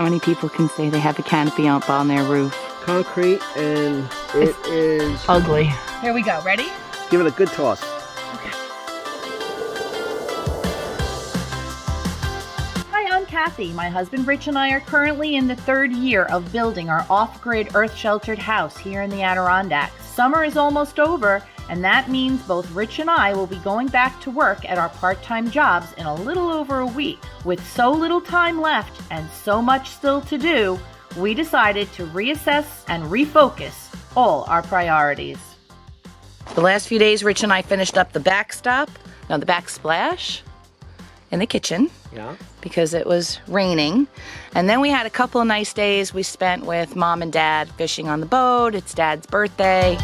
How many people can say they have a canopy up on their roof? Concrete, and it is ugly. Here we go. Ready? Give it a good toss. Hi, I'm Kathy. My husband Rich and I are currently in the 3rd year of building our off-grid earth-sheltered house here in the Adirondacks. Summer is almost over, and that means both Rich and I will be going back to work at our part-time jobs in a little over a week. With so little time left and so much still to do, we decided to reassess and refocus all our priorities. The last few days, Rich and I finished up the backsplash in the kitchen. Yeah. Because it was raining. And then we had a couple of nice days we spent with Mom and Dad fishing on the boat. It's Dad's birthday.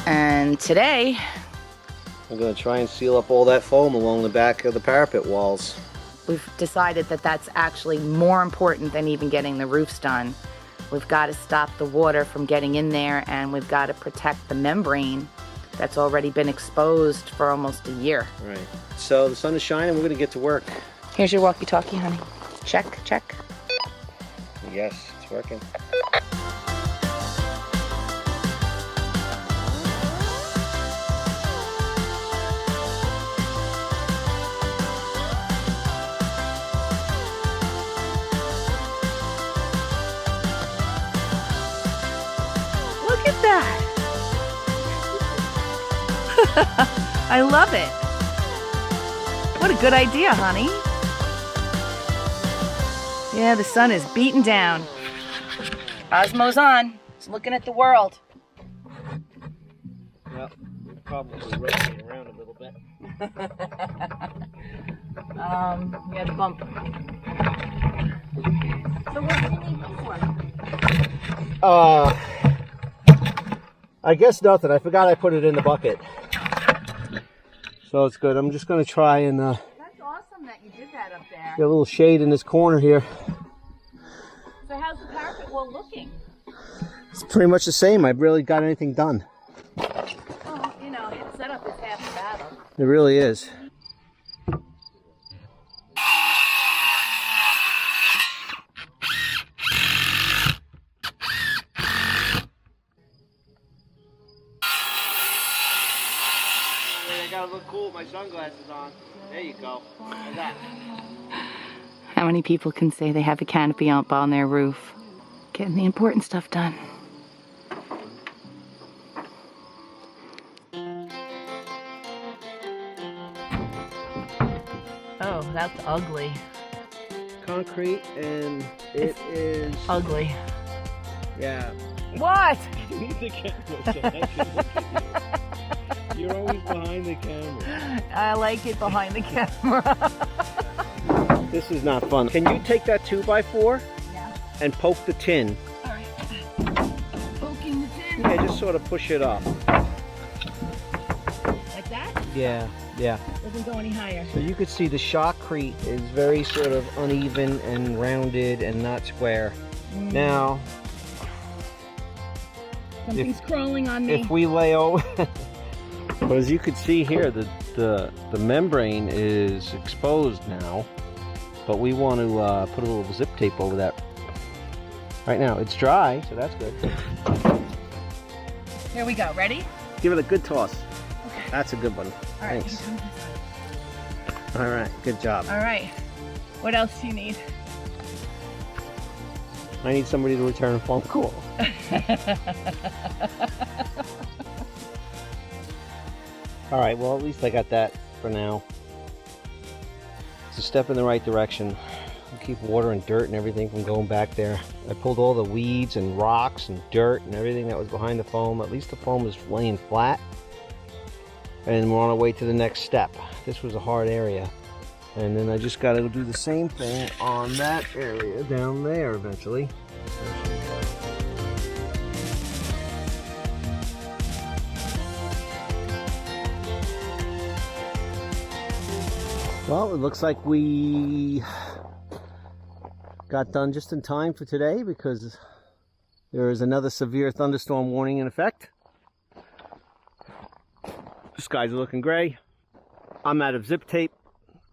And today, I'm going to try and seal up all that foam along the back of the parapet walls. we've decided that that's actually more important than even getting the roofs done. We've got to stop the water from getting in there, and we've got to protect the membrane that's already been exposed for almost a year. Right. So the sun is shining, we're going to get to work. Here's your walkie-talkie, honey. Check, check. Yes, it's working. Look at that. I love it. What a good idea, honey. Yeah, the sun is beating down. Osmo's on. It's looking at the world. Yep, probably rotating around a little bit. We had a bump. So what do you need this for? I guess nothing. I forgot I put it in the bucket. So it's good. I'm just going to try and That's awesome that you did that up there. get a little shade in this corner here. So how's the parapet wall looking? It's pretty much the same. I barely got anything done. Oh, you know, setup is half the battle. It really is. I gotta look cool with my sunglasses on. There you go. Like that. How many people can say they have a canopy up on their roof? Getting the important stuff done. Oh, that's ugly. Concrete, and it is Ugly. yeah. What? You need the camera so I can look at you. You're always behind the camera. I like it behind the camera. This is not fun. Can you take that 2x4 Yeah. and poke the tin? All right. Poking the tin. Yeah, just sort of push it up. Like that? Yeah, yeah. Doesn't go any higher. So you could see the shotcrete is very sort of uneven and rounded and not square. Now, Something's crawling on me. if we lay over, but as you can see here, the membrane is exposed now, but we want to put a little zip tape over that. Right now, it's dry, so that's good. Here we go. Ready? Give it a good toss. Okay. That's a good one. All right. Thanks. All right, good job. All right. What else do you need? I need somebody to return a phone call. All right, well, at least I got that for now. It's a step in the right direction. It'll keep water and dirt and everything from going back there. I pulled all the weeds and rocks and dirt and everything that was behind the foam. At least the foam is laying flat. And we're on our way to the next step. This was a hard area. And then I just got to do the same thing on that area down there eventually. Well, it looks like we got done just in time for today because there is another severe thunderstorm warning in effect. The skies are looking gray. I'm out of zip tape.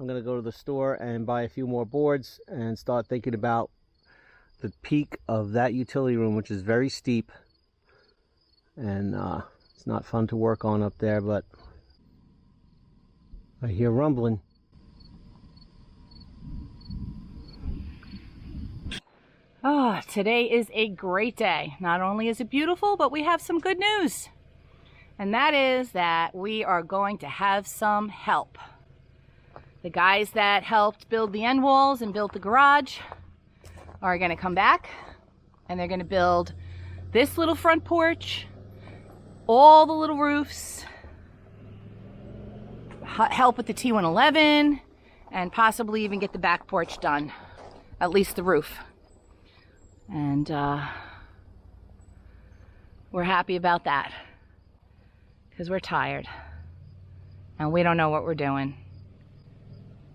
I'm going to go to the store and buy a few more boards and start thinking about the peak of that utility room, which is very steep. And it's not fun to work on up there, but I hear rumbling. Oh, today is a great day. Not only is it beautiful, but we have some good news. And that is that we are going to have some help. The guys that helped build the end walls and built the garage are going to come back and they're going to build this little front porch, all the little roofs, help with the T111, and possibly even get the back porch done, at least the roof. And we're happy about that because we're tired and we don't know what we're doing.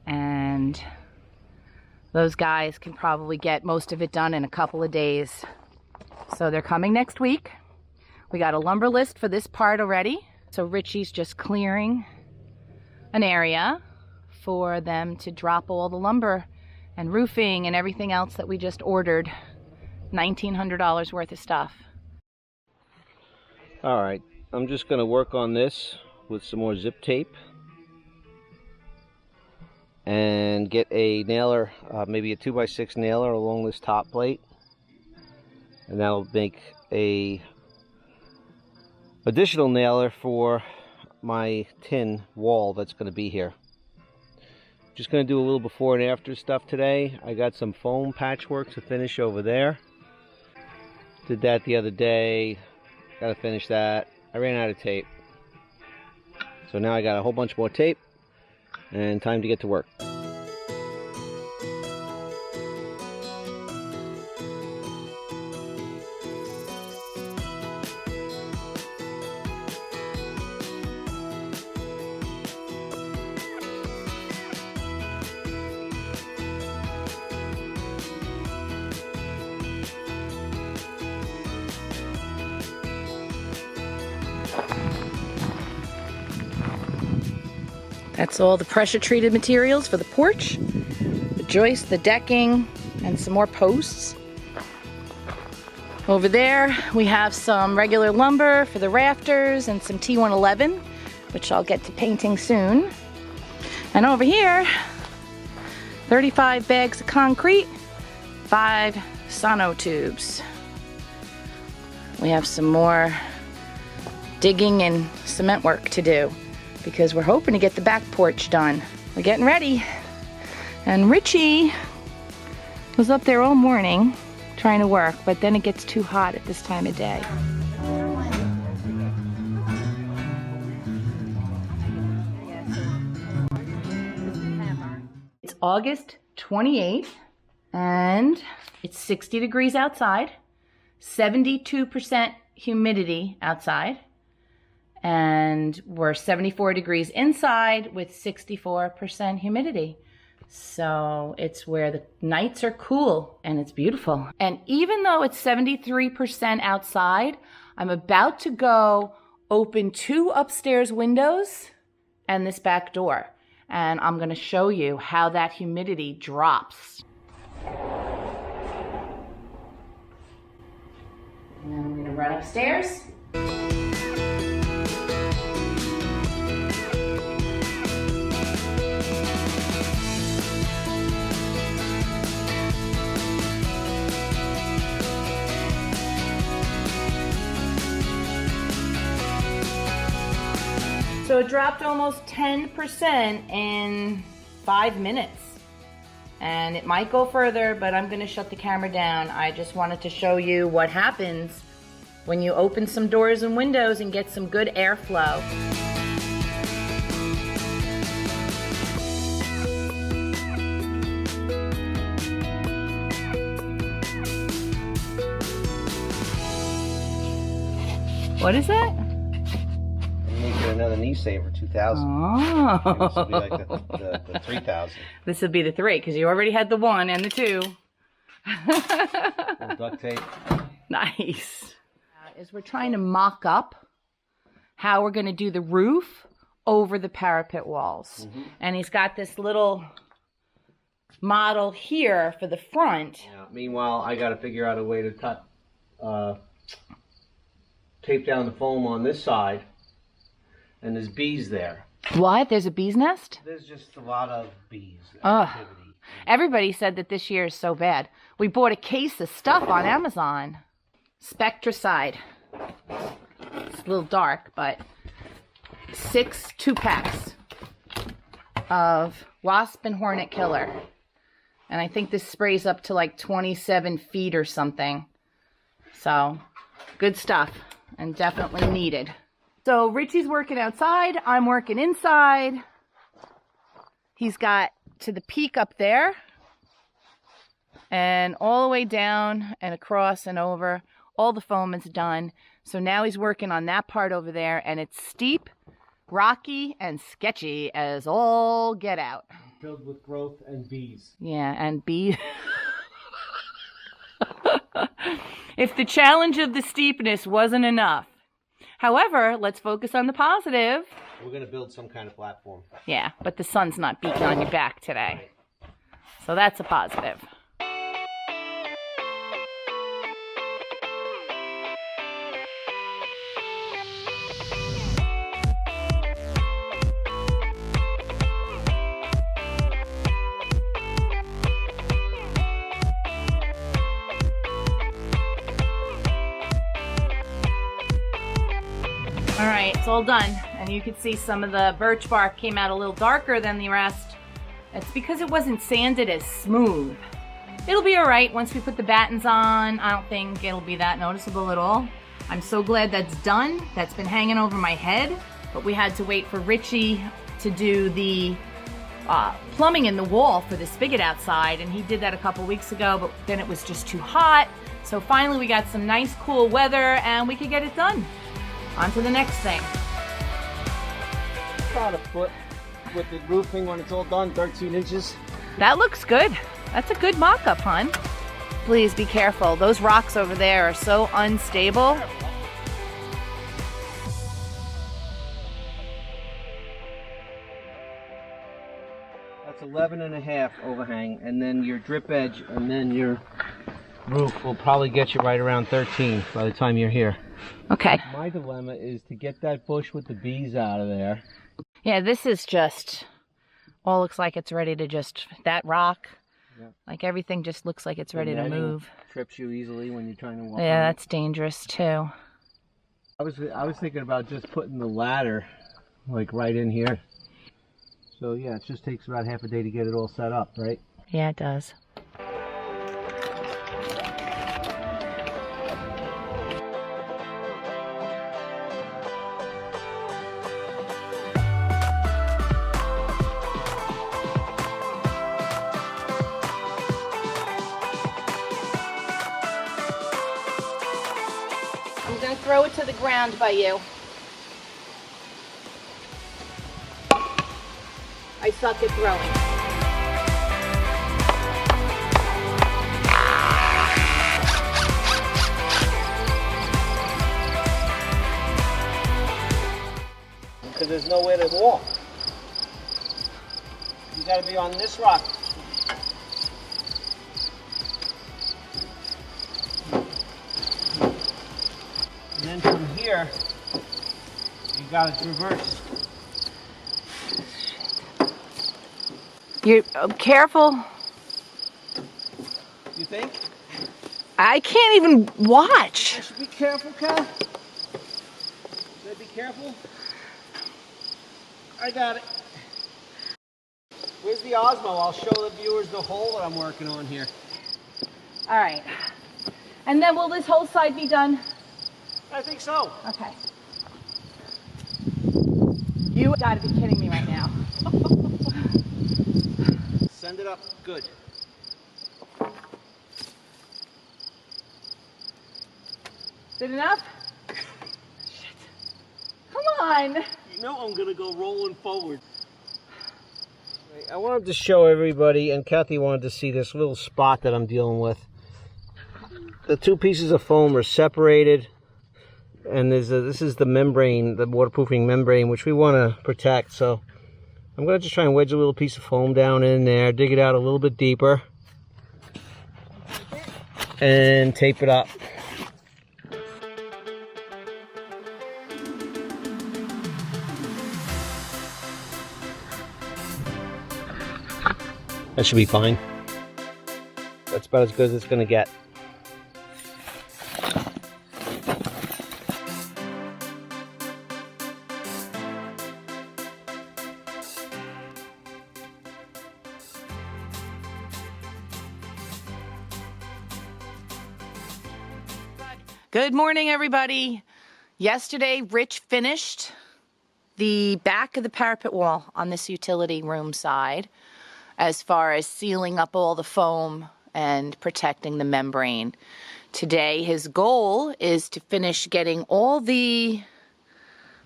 And those guys can probably get most of it done in a couple of days. So they're coming next week. We got a lumber list for this part already. So Richie's just clearing an area for them to drop all the lumber and roofing and everything else that we just ordered. $1,900 worth of stuff. All right, I'm just going to work on this with some more zip tape and get a nailer, maybe a 2x6 nailer along this top plate, and that'll make a additional nailer for my tin wall that's going to be here. Just going to do a little before and after stuff today. I got some foam patchwork to finish over there. Did that the other day. Got to finish that. I ran out of tape. So now I got a whole bunch more tape and time to get to work. That's all the pressure treated materials for the porch, the joist, the decking, and some more posts. Over there we have some regular lumber for the rafters and some T111, which I'll get to painting soon. And over here, 35 bags of concrete, 5 sono tubes. We have some more digging and cement work to do, because we're hoping to get the back porch done. We're getting ready. And Richie was up there all morning trying to work, but then it gets too hot at this time of day. It's August 28th and it's 60 degrees outside, 72% humidity outside, and we're 74 degrees inside with 64% humidity. So it's where the nights are cool and it's beautiful. And even though it's 73% outside, I'm about to go open 2 upstairs windows and this back door. And I'm gonna show you how that humidity drops. And I'm gonna run upstairs. So it dropped almost 10% in 5 minutes. And it might go further, but I'm gonna shut the camera down. I just wanted to show you what happens when you open some doors and windows and get some good airflow. What is that? Making another these saying for 2,000. Oh. This will be like the 3,000. This would be the 3 because you already had the 1 and the 2. Little duct tape. Nice. As we're trying to mock up how we're going to do the roof over the parapet walls. Mm-hmm. And he's got this little model here for the front. Yeah. Meanwhile, I got to figure out a way to cut, tape down the foam on this side. And there's bees there. What? There's a bee's nest? There's just a lot of bees activity. Everybody said that this year is so bad. We bought a case of stuff on Amazon. Spectracide. It's a little dark, but 6 2-packs of Wasp and Hornet killer. And I think this sprays up to like 27 feet or something. So, good stuff and definitely needed. So Richie's working outside, I'm working inside. He's got to the peak up there and all the way down and across and over. All the foam is done. So now he's working on that part over there, and it's steep, rocky, and sketchy as all get out. Filled with growth and bees. Yeah, and bees. If the challenge of the steepness wasn't enough. However, let's focus on the positive. We're going to build some kind of platform. Yeah, but the sun's not beating on your back today. So that's a positive. All right, it's all done, and you can see some of the birch bark came out a little darker than the rest. It's because it wasn't sanded as smooth. It'll be all right once we put the battens on. I don't think it'll be that noticeable at all. I'm so glad that's done. That's been hanging over my head, but we had to wait for Richie to do the plumbing in the wall for the spigot outside, and he did that a couple weeks ago, but then it was just too hot. So finally we got some nice cool weather and we could get it done. On to the next thing. About a foot with the roofing when it's all done, 13 inches. That looks good. That's a good mock-up, hon. Please be careful. Those rocks over there are so unstable. That's 11.5 overhang, and then your drip edge, and then your roof will probably get you right around 13 by the time you're here. Okay. My dilemma is to get that bush with the bees out of there. Yeah, this is just, all looks like it's ready to just, that rock, yeah. Like everything just looks like it's ready to move. Trips you easily when you're trying to walk. Yeah, that's dangerous too. I was thinking about just putting the ladder like right in here. So yeah, it just takes about half a day to get it all set up, right? Yeah, it does. I'm going to throw it to the ground by you. I suck at throwing. Because there's nowhere to walk. You got to be on this rock. And then from here, you got to traverse. You're careful. You think? I can't even watch. I should be careful, Cal. Should I be careful? I got it. Where's the Osmo? I'll show the viewers the hole that I'm working on here. All right. And then will this whole side be done? I think so. Okay. You gotta be kidding me right now. Send it up. Good. Is it enough? Shit. Come on. You No, I'm gonna go rolling forward. I wanted to show everybody, and Kathy wanted to see this little spot that I'm dealing with. The two pieces of foam are separated, and this is the membrane, the waterproofing membrane, which we want to protect. So I'm going to just try and wedge a little piece of foam down in there, dig it out a little bit deeper, and tape it up. That should be fine. That's about as good as it's going to get. Good morning, everybody. Yesterday, Rich finished the back of the parapet wall on this utility room side, as far as sealing up all the foam and protecting the membrane. Today, his goal is to finish getting all the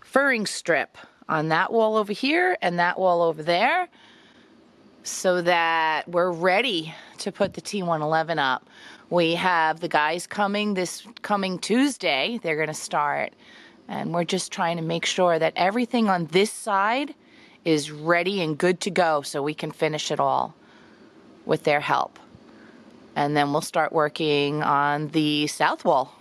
furring strip on that wall over here and that wall over there, so that we're ready to put the T111 up. We have the guys coming this coming Tuesday. They're going to start, and we're just trying to make sure that everything on this side is ready and good to go so we can finish it all with their help. And then we'll start working on the south wall.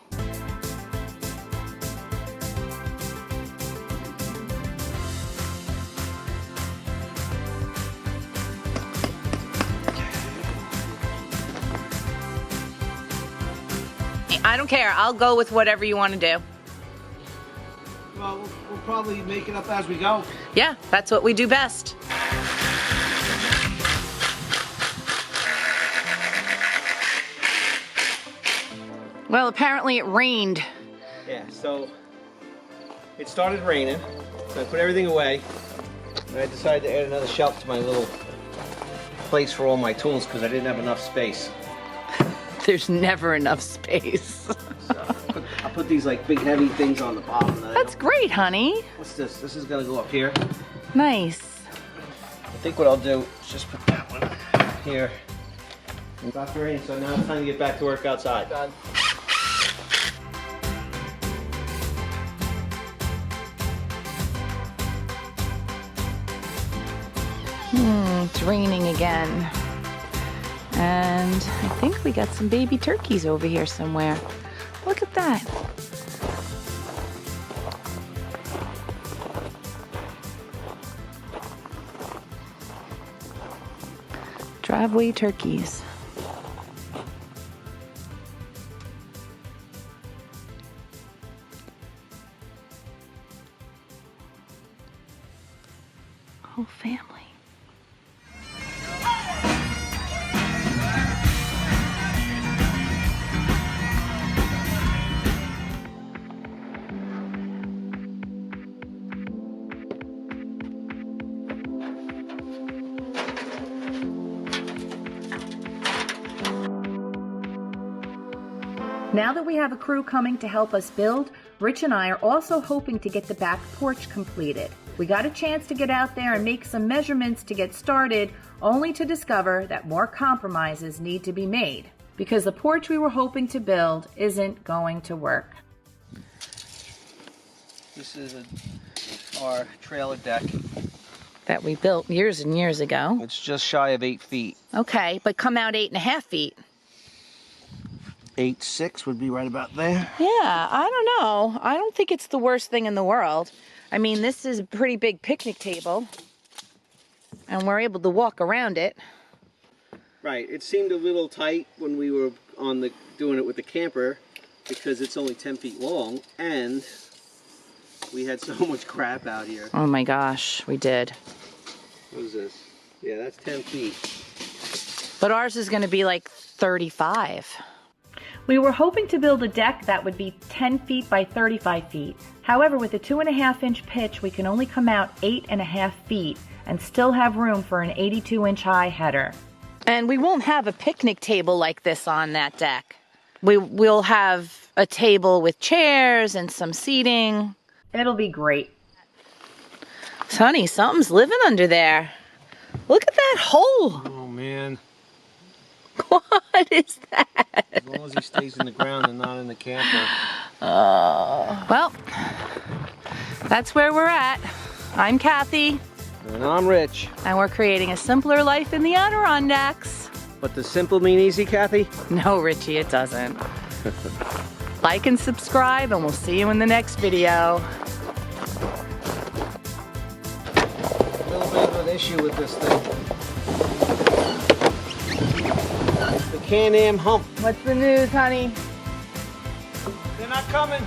I don't care. I'll go with whatever you want to do. Well, we'll probably make it up as we go. Yeah, that's what we do best. Well, apparently it rained. Yeah, so it started raining, so I put everything away, and I decided to add another shelf to my little place for all my tools because I didn't have enough space. There's never enough space. So I'll put these like big heavy things on the bottom. That's great, honey. What's this? This is gonna go up here. Nice. I think what I'll do is just put that one here. It's not raining, so now it's time to get back to work outside. Done. It's raining again. And I think we got some baby turkeys over here somewhere. Look at that. Driveway turkeys. Whole family. Now that we have a crew coming to help us build, Rich and I are also hoping to get the back porch completed. We got a chance to get out there and make some measurements to get started, only to discover that more compromises need to be made, because the porch we were hoping to build isn't going to work. This is our trailer deck. That we built years and years ago. It's just shy of 8 feet. Okay, but come out 8.5 feet. 8.6 would be right about there. Yeah, I don't know. I don't think it's the worst thing in the world. I mean, this is a pretty big picnic table, and we're able to walk around it. Right. It seemed a little tight when we were doing it with the camper because it's only 10 feet long, and we had so much crap out here. Oh my gosh, we did. What is this? Yeah, that's 10 feet. But ours is going to be like 35. We were hoping to build a deck that would be 10 feet by 35 feet. However, with a 2.5-inch pitch, we can only come out 8.5 feet and still have room for an 82-inch high header. And we won't have a picnic table like this on that deck. We'll have a table with chairs and some seating. It'll be great. Sonny, something's living under there. Look at that hole. Oh man. What is that? As long as he stays in the ground and not in the camper. Well, that's where we're at. I'm Kathy. And I'm Rich. And we're creating a simpler life in the Adirondacks. But does simple mean easy, Kathy? No, Richie, it doesn't. Like and subscribe, and we'll see you in the next video. A little bit of an issue with this thing. The Can-Am hump. What's the news, honey? They're not coming.